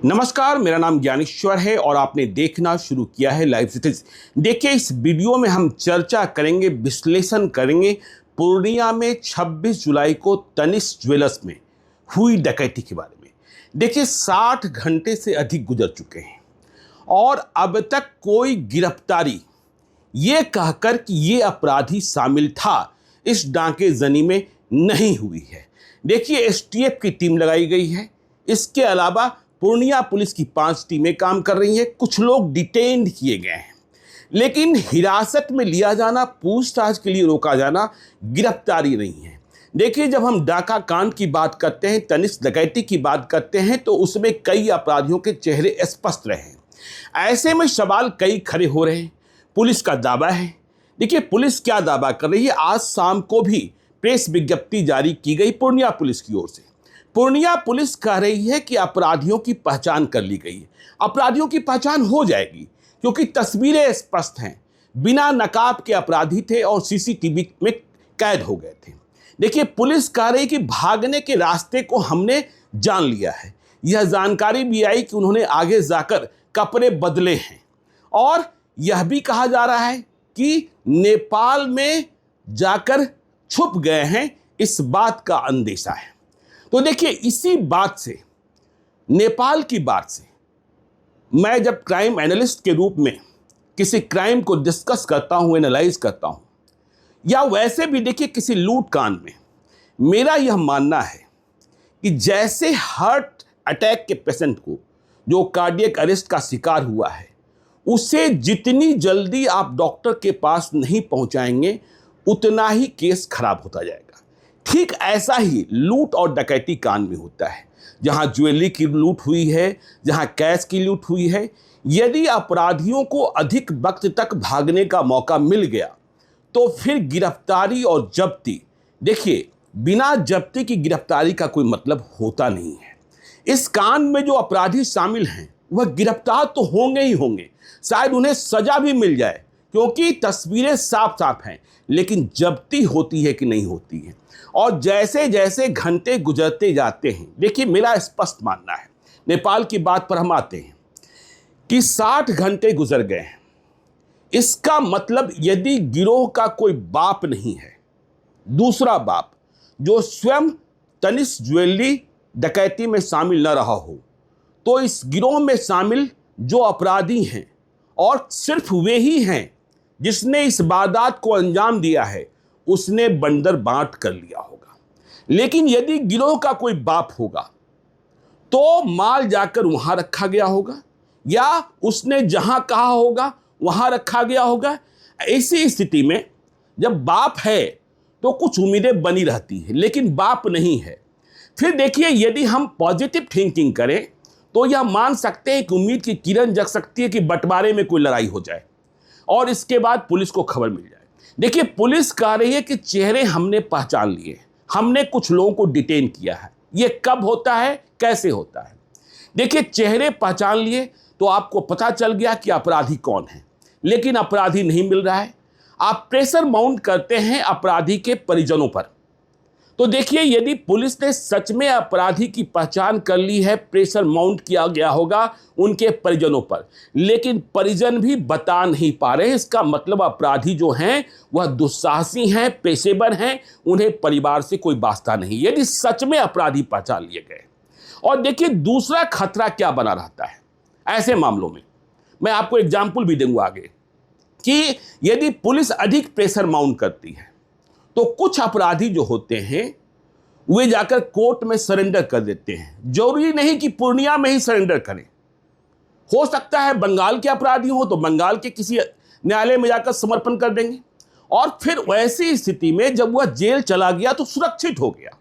नमस्कार, मेरा नाम ज्ञानेश्वर है और आपने देखना शुरू किया है लाइव सिटीज। देखिए, इस वीडियो में हम चर्चा करेंगे, विश्लेषण करेंगे पूर्णिया में 26 जुलाई को तनिष्क ज्वेलर्स में हुई डकैती के बारे में। देखिए, 60 घंटे से अधिक गुजर चुके हैं और अब तक कोई गिरफ्तारी ये कहकर कि ये अपराधी शामिल था इस डांके जनी में नहीं हुई है। देखिए, एसटीएफ की टीम लगाई गई है। इसके अलावा पूर्णिया पुलिस की 5 टीमें काम कर रही हैं। कुछ लोग डिटेन्ड किए गए हैं, लेकिन हिरासत में लिया जाना, पूछताछ के लिए रोका जाना गिरफ्तारी नहीं है। देखिए, जब हम डाका कांड की बात करते हैं, तनिष्क डकैती की बात करते हैं, तो उसमें कई अपराधियों के चेहरे स्पष्ट रहे हैं। ऐसे में सवाल कई खड़े हो रहे हैं। पुलिस का दावा है। देखिए, पुलिस क्या दावा कर रही है। आज शाम को भी प्रेस विज्ञप्ति जारी की गई पूर्णिया पुलिस की ओर से। पूर्णिया पुलिस कह रही है कि अपराधियों की पहचान कर ली गई है। अपराधियों की पहचान हो जाएगी क्योंकि तस्वीरें स्पष्ट हैं। बिना नकाब के अपराधी थे और सीसीटीवी में कैद हो गए थे। देखिए, पुलिस कह रही कि भागने के रास्ते को हमने जान लिया है। यह जानकारी भी आई कि उन्होंने आगे जाकर कपड़े बदले हैं और यह भी कहा जा रहा है कि नेपाल में जाकर छुप गए हैं। इस बात का अंदेशा है। तो देखिए, इसी बात से, नेपाल की बात से, मैं जब क्राइम एनालिस्ट के रूप में किसी क्राइम को डिस्कस करता हूं, एनालाइज करता हूं, या वैसे भी देखिए किसी लूट कांड में, मेरा यह मानना है कि जैसे हार्ट अटैक के पेशेंट को जो कार्डियक अरेस्ट का शिकार हुआ है, उसे जितनी जल्दी आप डॉक्टर के पास नहीं पहुंचाएंगे, उतना ही केस खराब होता जाएगा। ठीक ऐसा ही लूट और डकैती कांड में होता है। जहां ज्वेलरी की लूट हुई है, जहां कैश की लूट हुई है, यदि अपराधियों को अधिक वक्त तक भागने का मौका मिल गया तो फिर गिरफ्तारी और जब्ती, देखिए, बिना जब्ती की गिरफ्तारी का कोई मतलब होता नहीं है। इस कांड में जो अपराधी शामिल हैं वह गिरफ्तार तो होंगे ही होंगे, शायद उन्हें सजा भी मिल जाए क्योंकि तस्वीरें साफ साफ हैं, लेकिन जब्ती होती है कि नहीं होती है। और जैसे जैसे घंटे गुजरते जाते हैं, देखिए, मेरा स्पष्ट मानना है, नेपाल की बात पर हम आते हैं कि 60 घंटे गुजर गए हैं। इसका मतलब यदि गिरोह का कोई बाप नहीं है, दूसरा बाप जो स्वयं तनिष्क ज्वेलरी डकैती में शामिल न रहा हो, तो इस गिरोह में शामिल जो अपराधी हैं और सिर्फ वे ही हैं जिसने इस वारदात को अंजाम दिया है, उसने बंदर बांट कर लिया होगा। लेकिन यदि गिरोह का कोई बाप होगा तो माल जाकर वहां रखा गया होगा या उसने जहां कहा होगा वहां रखा गया होगा। ऐसी स्थिति में जब बाप है तो कुछ उम्मीदें बनी रहती है, लेकिन बाप नहीं है। फिर देखिए, यदि हम पॉजिटिव थिंकिंग करें तो यह मान सकते हैं कि उम्मीद की किरण जग सकती है कि बंटवारे में कोई लड़ाई हो जाए और इसके बाद पुलिस को खबर मिल जाए। देखिए, पुलिस कह रही है कि चेहरे हमने पहचान लिए, हमने कुछ लोगों को डिटेन किया है। यह कब होता है, कैसे होता है? देखिए, चेहरे पहचान लिए तो आपको पता चल गया कि अपराधी कौन है, लेकिन अपराधी नहीं मिल रहा है। आप प्रेशर माउंट करते हैं अपराधी के परिजनों पर। तो देखिए, यदि पुलिस ने सच में अपराधी की पहचान कर ली है, प्रेशर माउंट किया गया होगा उनके परिजनों पर, लेकिन परिजन भी बता नहीं पा रहे। इसका मतलब अपराधी जो हैं वह दुस्साहसी हैं, पेशेवर हैं, उन्हें परिवार से कोई वास्ता नहीं, यदि सच में अपराधी पहचान लिए गए। और देखिए, दूसरा खतरा क्या बना रहता है ऐसे मामलों में, मैं आपको एग्जाम्पल भी दूंगा आगे, कि यदि पुलिस अधिक प्रेशर माउंट करती है तो कुछ अपराधी जो होते हैं वे जाकर कोर्ट में सरेंडर कर देते हैं। जरूरी नहीं कि पूर्णिया में ही सरेंडर करें, हो सकता है बंगाल के अपराधी हो तो बंगाल के किसी न्यायालय में जाकर समर्पण कर देंगे। और फिर वैसी स्थिति में जब वह जेल चला गया तो सुरक्षित हो गया,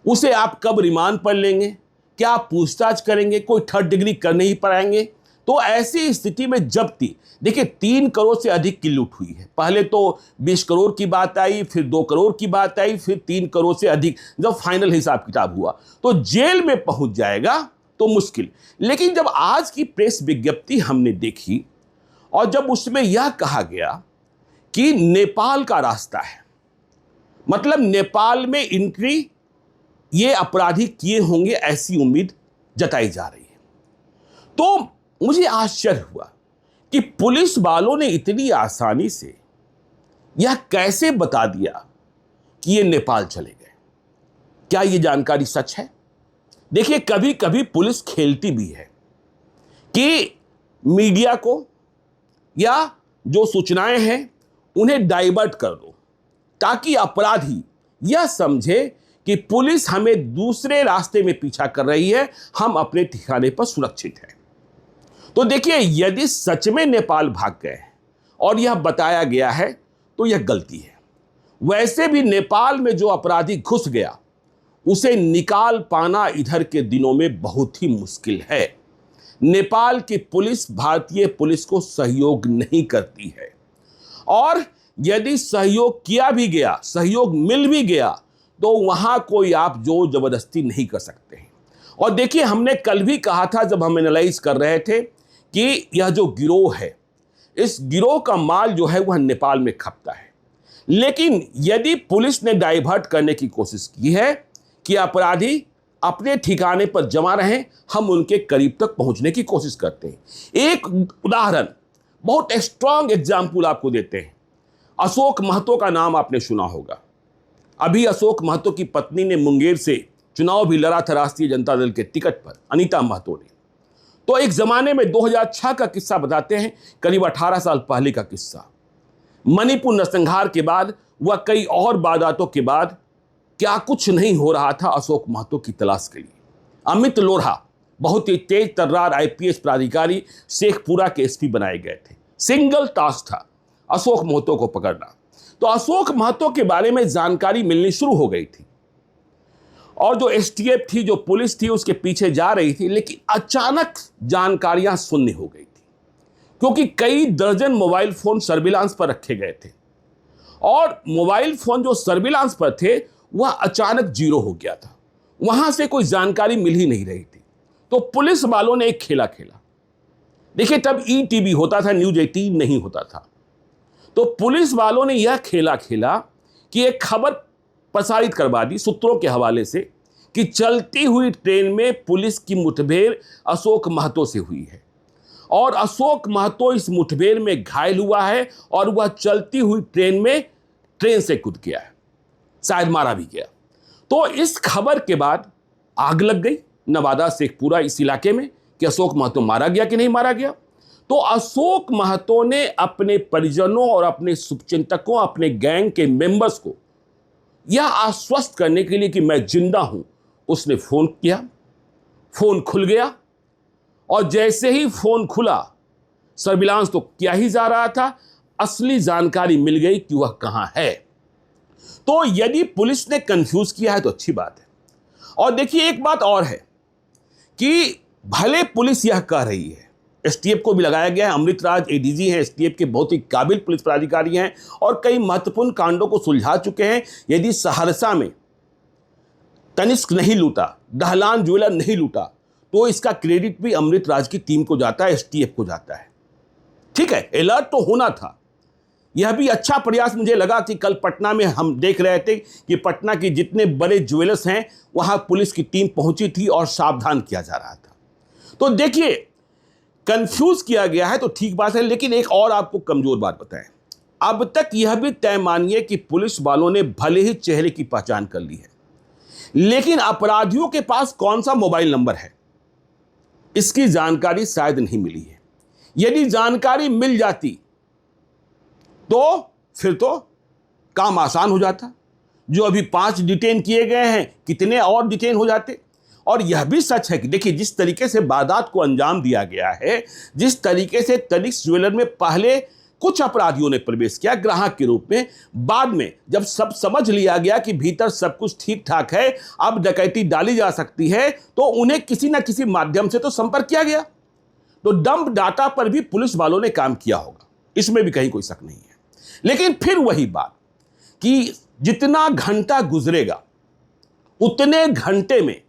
उसे आप कब रिमांड पर लेंगे, क्या आप पूछताछ करेंगे, कोई 3rd डिग्री कर नहीं पाएंगे। तो ऐसी स्थिति में जब्ती, देखिए, 3 करोड़ से अधिक की लूट हुई है। पहले तो 20 करोड़ की बात आई, फिर 2 करोड़ की बात आई, फिर 3 करोड़ से अधिक जब फाइनल हिसाब किताब हुआ तो जेल में पहुंच जाएगा तो मुश्किल। लेकिन जब आज की प्रेस विज्ञप्ति हमने देखी और जब उसमें यह कहा गया कि नेपाल का रास्ता है, मतलब नेपाल में एंट्री ये अपराधी किए होंगे, ऐसी उम्मीद जताई जा रही है। तो मुझे आश्चर्य हुआ कि पुलिस वालों ने इतनी आसानी से यह कैसे बता दिया कि ये नेपाल चले गए। क्या ये जानकारी सच है? देखिए, कभी कभी पुलिस खेलती भी है कि मीडिया को या जो सूचनाएं हैं उन्हें डाइवर्ट कर दो, ताकि अपराधी यह समझे कि पुलिस हमें दूसरे रास्ते में पीछा कर रही है, हम अपने ठिकाने पर सुरक्षित हैं। तो देखिए, यदि सच में नेपाल भाग गए और यह बताया गया है तो यह गलती है। वैसे भी नेपाल में जो अपराधी घुस गया उसे निकाल पाना इधर के दिनों में बहुत ही मुश्किल है। नेपाल की पुलिस भारतीय पुलिस को सहयोग नहीं करती है, और यदि सहयोग किया भी गया, सहयोग मिल भी गया, तो वहां कोई आप जोर जबरदस्ती नहीं कर सकते हैं। और देखिए, हमने कल भी कहा था जब हम एनालाइज कर रहे थे कि यह जो गिरोह है, इस गिरोह का माल जो है वह नेपाल में खपता है। लेकिन यदि पुलिस ने डाइवर्ट करने की कोशिश की है कि अपराधी अपने ठिकाने पर जमा रहें, हम उनके करीब तक पहुंचने की कोशिश करते हैं। एक उदाहरण, बहुत स्ट्रांग एग्जाम्पल आपको देते हैं। अशोक महतो का नाम आपने सुना होगा। अभी अशोक महतो की पत्नी ने मुंगेर से चुनाव भी लड़ा था राष्ट्रीय जनता दल के टिकट पर, अनीता महतो ने। तो एक जमाने में 2006 का किस्सा बताते हैं, करीब 18 साल पहले का किस्सा। मणिपुर नरसंहार के बाद वह कई और वारदातों के बाद क्या कुछ नहीं हो रहा था अशोक महतो की तलाश के लिए। अमित लोढ़ा बहुत ही तेज तर्रार आईपीएस प्राधिकारी शेखपुरा के एसपी बनाए गए थे। सिंगल टास्क था अशोक महतो को पकड़ना। तो अशोक महतो के बारे में जानकारी मिलनी शुरू हो गई थी, और जो एसटीएफ थी, जो पुलिस थी, उसके पीछे जा रही थी। लेकिन अचानक जानकारियां शून्य हो गई थी, क्योंकि कई दर्जन मोबाइल फोन सर्विलांस पर रखे गए थे, और मोबाइल फोन जो सर्विलांस पर थे वह अचानक जीरो हो गया था। वहां से कोई जानकारी मिल ही नहीं रही थी। तो पुलिस वालों ने एक खेला खेला। देखिए, तब ईटीवी होता था, न्यूज 18 नहीं होता था। तो पुलिस वालों ने यह खेला खेला कि एक खबर प्रसारित करवा दी सूत्रों के हवाले से कि चलती हुई ट्रेन में पुलिस की मुठभेड़ अशोक महतो से हुई है, और अशोक महतो इस मुठभेड़ में घायल हुआ है, और वह चलती हुई ट्रेन से कूद गया है, शायद मारा भी गया। तो इस खबर के बाद आग लग गई नवादा शेखपुरा इस इलाके में कि अशोक महतो मारा गया कि नहीं मारा गया। तो अशोक महतो ने अपने परिजनों और अपने शुभचिंतकों, अपने गैंग के मेंबर्स को यह आश्वस्त करने के लिए कि मैं जिंदा हूं, उसने फोन किया। फोन खुल गया, और जैसे ही फोन खुला, सर्विलांस तो किया ही जा रहा था, असली जानकारी मिल गई कि वह कहां है। तो यदि पुलिस ने कंफ्यूज किया है तो अच्छी बात है। और देखिए, एक बात और है कि भले पुलिस यह कह रही है, एसटीएफ को भी लगाया गया है, अमृत राज एडीजी हैं एसटीएफ के, बहुत ही काबिल पुलिस पदाधिकारी हैं, और कई महत्वपूर्ण कांडों को सुलझा चुके हैं। यदि सहरसा में तनिष्क नहीं लूटा, दहलान ज्वेलर नहीं लूटा, तो इसका क्रेडिट भी अमृत राज की टीम को जाता है, एसटीएफ को जाता है। ठीक है, अलर्ट तो होना था। यह भी अच्छा प्रयास मुझे लगा कि कल पटना में हम देख रहे थे कि पटना के जितने बड़े ज्वेलर्स हैं वहां पुलिस की टीम पहुंची थी और सावधान किया जा रहा था। तो देखिए, कंफ्यूज किया गया है तो ठीक बात है, लेकिन एक और आपको कमजोर बात बताएं। अब तक यह भी तय मानिए कि पुलिस वालों ने भले ही चेहरे की पहचान कर ली है, लेकिन अपराधियों के पास कौन सा मोबाइल नंबर है इसकी जानकारी शायद नहीं मिली है। यदि जानकारी मिल जाती तो फिर तो काम आसान हो जाता। जो अभी 5 डिटेन किए गए हैं, कितने और डिटेन हो जाते। और यह भी सच है कि देखिए, जिस तरीके से वारदात को अंजाम दिया गया है, जिस तरीके से तनिष्क ज्वेलर में पहले कुछ अपराधियों ने प्रवेश किया ग्राहक के रूप में, बाद में जब सब समझ लिया गया कि भीतर सब कुछ ठीक ठाक है, अब डकैती डाली जा सकती है, तो उन्हें किसी ना किसी माध्यम से तो संपर्क किया गया। तो डंप डाटा पर भी पुलिस वालों ने काम किया होगा, इसमें भी कहीं कोई शक नहीं है। लेकिन फिर वही बात कि जितना घंटा गुजरेगा उतने घंटे में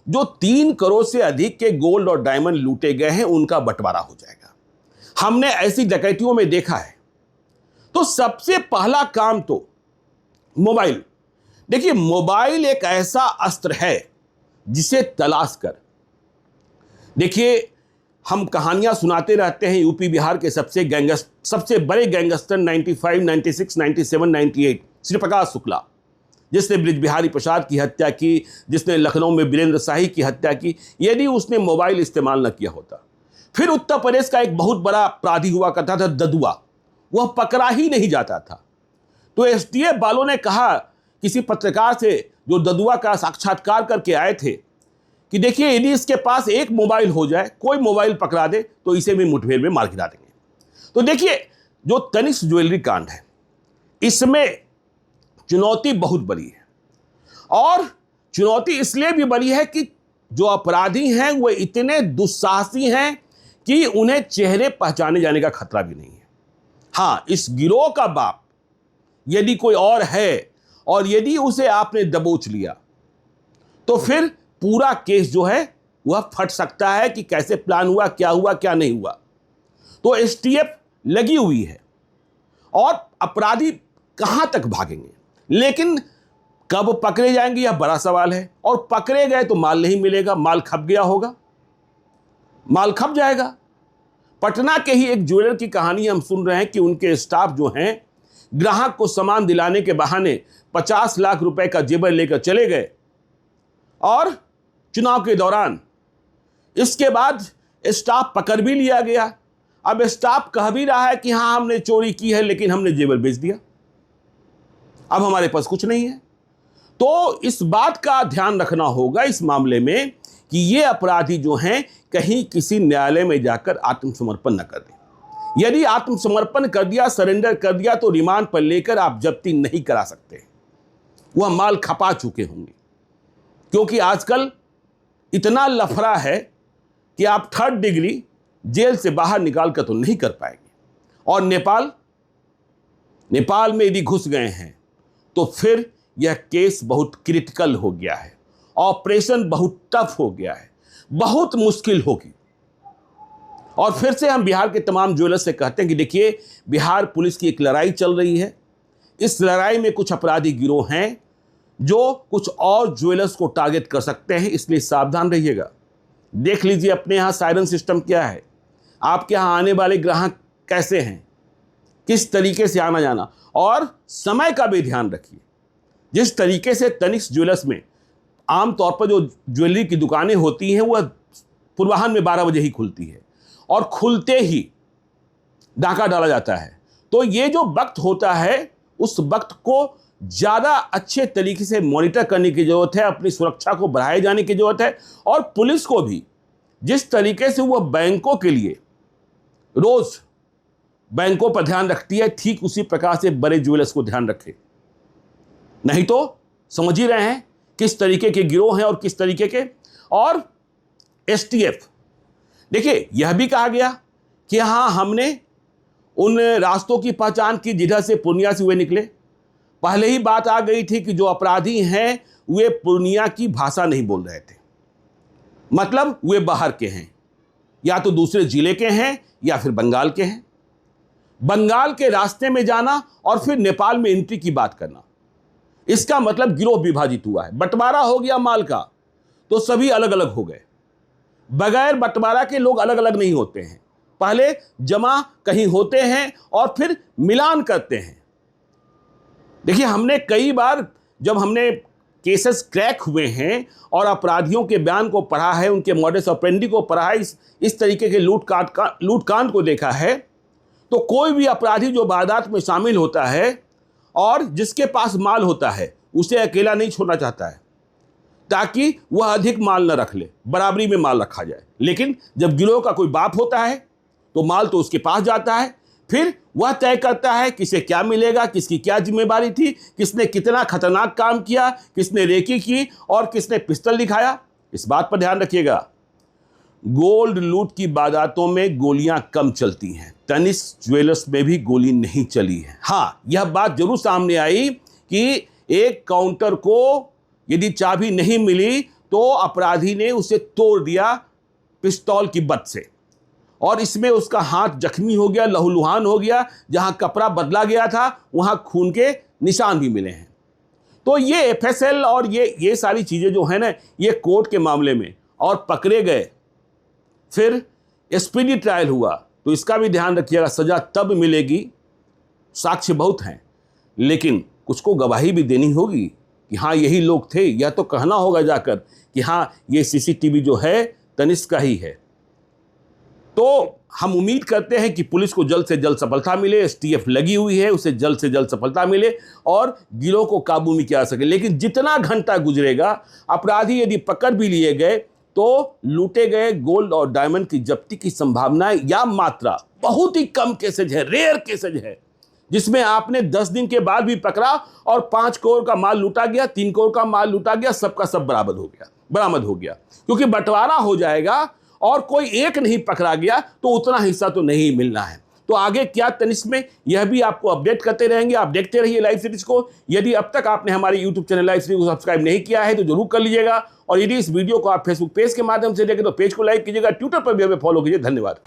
जो 3 करोड़ से अधिक के गोल्ड और डायमंड लूटे गए हैं उनका बंटवारा हो जाएगा। हमने ऐसी डकैतियों में देखा है। तो सबसे पहला काम तो मोबाइल। देखिए, मोबाइल एक ऐसा अस्त्र है जिसे तलाश कर, देखिए, हम कहानियां सुनाते रहते हैं यूपी बिहार के सबसे बड़े गैंगस्टर 95, 96, 97, 98 श्री प्रकाश शुक्ला, जिसने ब्रिज बिहारी प्रसाद की हत्या की, जिसने लखनऊ में वीरेंद्र शाही की हत्या की। यदि उसने मोबाइल इस्तेमाल न किया होता। फिर उत्तर प्रदेश का एक बहुत बड़ा अपराधी हुआ करता था ददुआ, वह पकड़ा ही नहीं जाता था। तो एसटीएफ वालों ने कहा किसी पत्रकार से जो ददुआ का साक्षात्कार करके आए थे कि देखिए यदि इसके पास एक मोबाइल हो जाए, कोई मोबाइल पकड़ा दे तो इसे भी मुठभेड़ में मार गिरा देंगे। तो देखिए जो तनिष्क ज्वेलरी कांड है, इसमें चुनौती बहुत बड़ी है, और चुनौती इसलिए भी बड़ी है कि जो अपराधी हैं वो इतने दुस्साहसी हैं कि उन्हें चेहरे पहचाने जाने का खतरा भी नहीं है। हाँ, इस गिरोह का बाप यदि कोई और है और यदि उसे आपने दबोच लिया तो फिर पूरा केस जो है वह फट सकता है कि कैसे प्लान हुआ, क्या नहीं हुआ। तो एसटीएफ लगी हुई है और अपराधी कहां तक भागेंगे, लेकिन कब पकड़े जाएंगे यह बड़ा सवाल है। और पकड़े गए तो माल नहीं मिलेगा, माल खप गया होगा, माल खप जाएगा। पटना के ही एक ज्वेलर की कहानी हम सुन रहे हैं कि उनके स्टाफ जो हैं ग्राहक को सामान दिलाने के बहाने 50 लाख रुपए का जेवर लेकर चले गए और चुनाव के दौरान इसके बाद स्टाफ पकड़ भी लिया गया। अब स्टाफ कह भी रहा है कि हां हमने चोरी की है लेकिन हमने जेवर बेच दिया, अब हमारे पास कुछ नहीं है। तो इस बात का ध्यान रखना होगा इस मामले में कि ये अपराधी जो हैं कहीं किसी न्यायालय में जाकर आत्मसमर्पण न कर दें। यदि आत्मसमर्पण कर दिया, सरेंडर कर दिया, तो रिमांड पर लेकर आप जब्ती नहीं करा सकते, वह माल खपा चुके होंगे। क्योंकि आजकल इतना लफड़ा है कि आप 3rd डिग्री जेल से बाहर निकाल कर तो नहीं कर पाएंगे। और नेपाल में यदि घुस गए हैं तो फिर यह केस बहुत क्रिटिकल हो गया है, ऑपरेशन बहुत टफ हो गया है, बहुत मुश्किल होगी। और फिर से हम बिहार के तमाम ज्वेलर्स से कहते हैं कि देखिए बिहार पुलिस की एक लड़ाई चल रही है। इस लड़ाई में कुछ अपराधी गिरोह हैं जो कुछ और ज्वेलर्स को टारगेट कर सकते हैं, इसलिए सावधान रहिएगा। देख लीजिए अपने यहाँ सायरन सिस्टम क्या है, आपके यहाँ आने वाले ग्राहक कैसे हैं, किस तरीके से आना जाना, और समय का भी ध्यान रखिए। जिस तरीके से तनिष्क ज्वेलर्स में आमतौर पर जो ज्वेलरी की दुकानें होती हैं वह पूर्वाह्न में 12 बजे ही खुलती है और खुलते ही डाका डाला जाता है। तो ये जो वक्त होता है उस वक्त को ज़्यादा अच्छे तरीके से मॉनिटर करने की ज़रूरत है, अपनी सुरक्षा को बढ़ाए जाने की ज़रूरत है। और पुलिस को भी जिस तरीके से वह बैंकों के लिए रोज़ बैंकों पर ध्यान रखती है, ठीक उसी प्रकार से बड़े ज्वेलर्स को ध्यान रखे। नहीं तो समझ ही रहे हैं किस तरीके के गिरोह हैं और किस तरीके के। और एसटीएफ, देखिए यह भी कहा गया कि हाँ हमने उन रास्तों की पहचान की जिधर से पूर्णिया से वे निकले। पहले ही बात आ गई थी कि जो अपराधी हैं वे पूर्णिया की भाषा नहीं बोल रहे थे, मतलब वे बाहर के हैं, या तो दूसरे जिले के हैं या फिर बंगाल के हैं। बंगाल के रास्ते में जाना और फिर नेपाल में एंट्री की बात करना, इसका मतलब गिरोह विभाजित हुआ है, बंटवारा हो गया माल का, तो सभी अलग अलग हो गए। बगैर बंटवारा के लोग अलग अलग नहीं होते हैं, पहले जमा कहीं होते हैं और फिर मिलान करते हैं। देखिए हमने कई बार जब हमने केसेस क्रैक हुए हैं और अपराधियों के बयान को पढ़ा है, उनके मॉडस ऑपरेंडी को पढ़ा है, इस तरीके के लूटकांड को देखा है, तो कोई भी अपराधी जो वारदात में शामिल होता है और जिसके पास माल होता है उसे अकेला नहीं छोड़ना चाहता है ताकि वह अधिक माल न रख ले, बराबरी में माल रखा जाए। लेकिन जब गिरोह का कोई बाप होता है तो माल तो उसके पास जाता है, फिर वह तय करता है किसे क्या मिलेगा, किसकी क्या जिम्मेदारी थी, किसने कितना खतरनाक काम किया, किसने रेकी की और किसने पिस्टल दिखाया। इस बात पर ध्यान रखिएगा, गोल्ड लूट की वारदातों में गोलियां कम चलती हैं, तनिष्क ज्वेलर्स में भी गोली नहीं चली है। हाँ, यह बात जरूर सामने आई कि एक काउंटर को यदि चाबी नहीं मिली तो अपराधी ने उसे तोड़ दिया पिस्तौल की बत से, और इसमें उसका हाथ जख्मी हो गया, लहूलुहान हो गया, जहां कपड़ा बदला गया था वहां खून के निशान भी मिले हैं। तो ये एफएसएल और ये सारी चीज़ें जो है ना, ये कोर्ट के मामले में और पकड़े गए, फिर स्पीडी ट्रायल हुआ, तो इसका भी ध्यान रखिएगा, सजा तब मिलेगी, साक्ष्य बहुत हैं, लेकिन कुछ को गवाही भी देनी होगी कि हाँ यही लोग थे, या तो कहना होगा जाकर कि हाँ ये सीसीटीवी जो है तनिष्क का ही है। तो हम उम्मीद करते हैं कि पुलिस को जल्द से जल्द सफलता मिले, एसटीएफ लगी हुई है, उसे जल्द से जल्द सफलता मिले और गिरोह को काबू में किया सके। लेकिन जितना घंटा गुजरेगा, अपराधी यदि पकड़ भी लिए गए तो लूटे गए गोल्ड और डायमंड की जब्ती की संभावनाएं या मात्रा बहुत ही कम केसेज है, रेयर केसेज है, जिसमें आपने 10 दिन के बाद भी पकड़ा और 5 करोड़ का माल लूटा गया, 3 करोड़ का माल लूटा गया, सबका सब बरामद हो गया, क्योंकि बंटवारा हो जाएगा और कोई एक नहीं पकड़ा गया तो उतना हिस्सा तो नहीं मिलना है। तो आगे क्या तनिष्क में, यह भी आपको अपडेट करते रहेंगे। आप देखते रहिए लाइव सीरीज को। यदि अब तक आपने हमारे यूट्यूब चैनल लाइव सीरीज को सब्सक्राइब नहीं किया है तो जरूर कर लीजिएगा, और यदि इस वीडियो को आप फेसबुक पेज के माध्यम से देखें तो पेज को लाइक कीजिएगा, ट्विटर पर भी हमें फॉलो कीजिए। धन्यवाद।